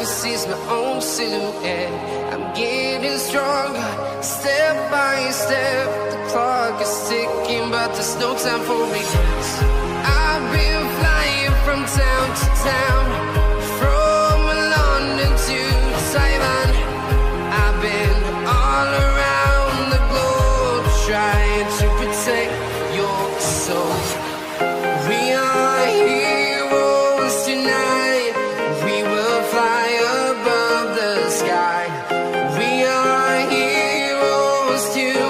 sees my own silhouette. I'm getting stronger, step by step. The clock is ticking, but there's no time for me. I've been flying from town to town, from London to Taiwan. I've been all around the globe, trying to protect your soul. We are heroes tonight. We will fly above the sky. We are heroes tonight.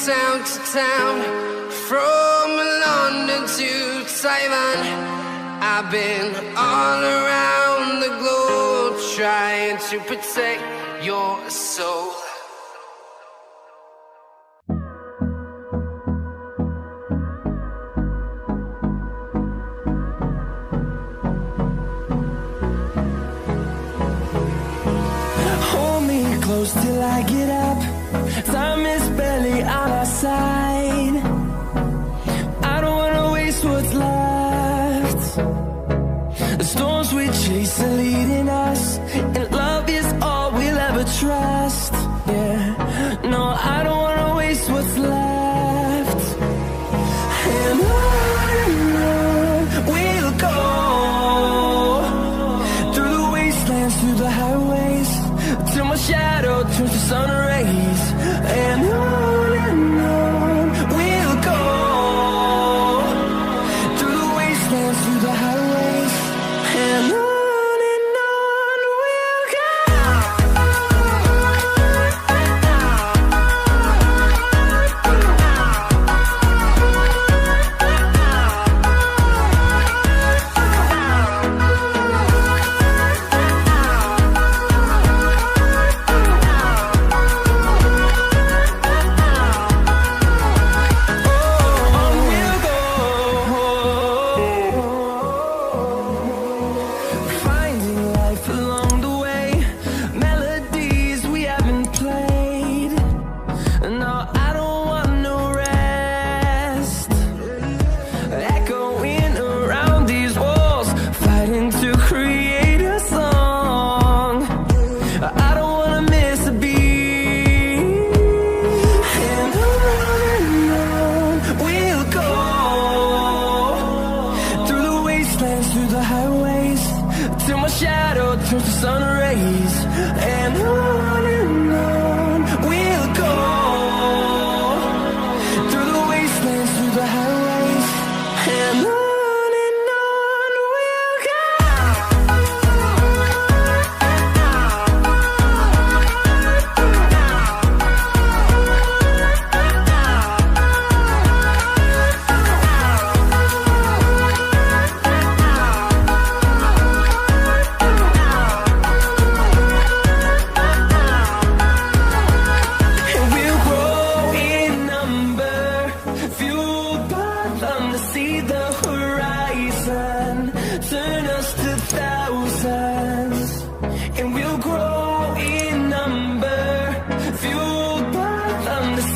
Town to town, from London to Taiwan. I've been all around the globe, trying to protect your soul. Hold me close till I get up. Time is barely on our side. I don't wanna waste what's left. The storms we chase are leading us, and love is all we'll ever trust. Yeah, no, I don't wanna waste what's left. And on we'll go, through the wastelands, through the highways, till my shadow turns to sun rays. And on we'll go, through the wastelands, through the highways, and on we'll go.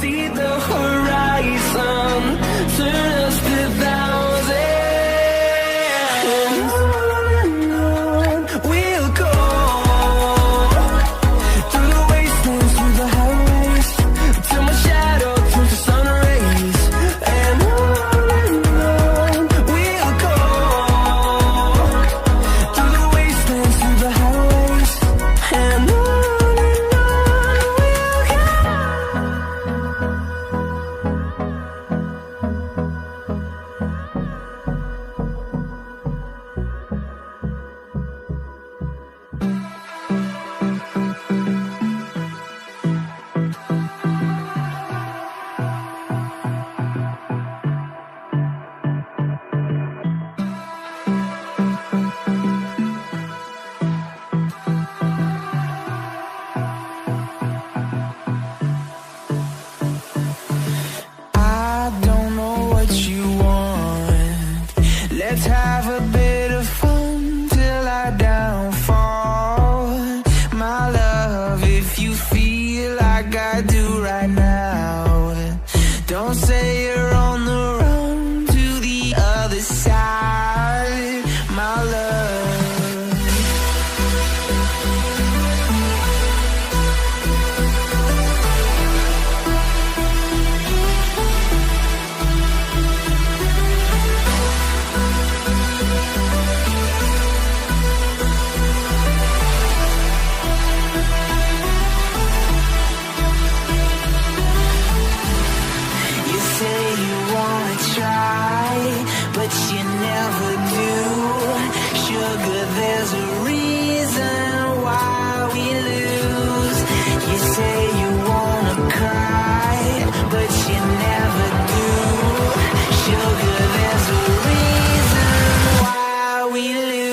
see the horizon, turn us to thousands. And on we'll go, through the wastelands, through the highways, till my shadow turns to sun rays. And on we'll go, through the wastelands, through the highways. And on we'll go. I don't know what you want. Let's have a bit of fun till I downfall. My love, if you feel like I do right now, don't say you're on the run to the other side, my love. You say you wanna try, but you never do. Sugar, there's a reason why we lose. You say you wanna cry, but you never do. Sugar, there's a reason why we lose.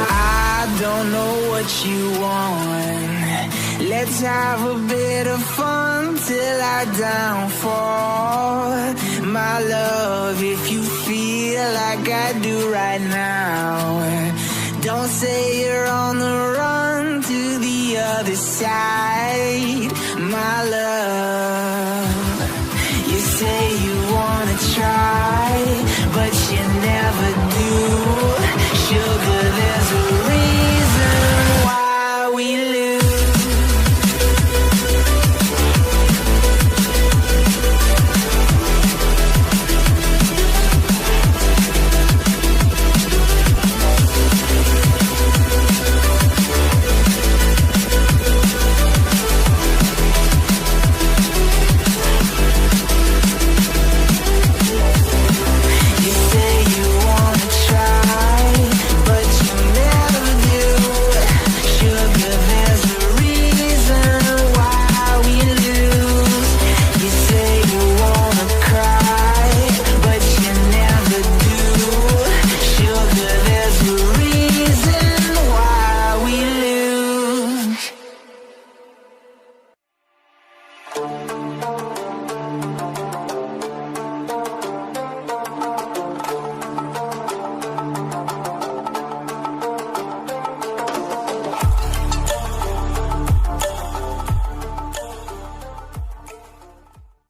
I don't know what you want. Let's have a bit of fun till I downfall. My love, if you feel like I do right now, don't say you're on the run to the other side, my love. You say you wanna try, but you never do.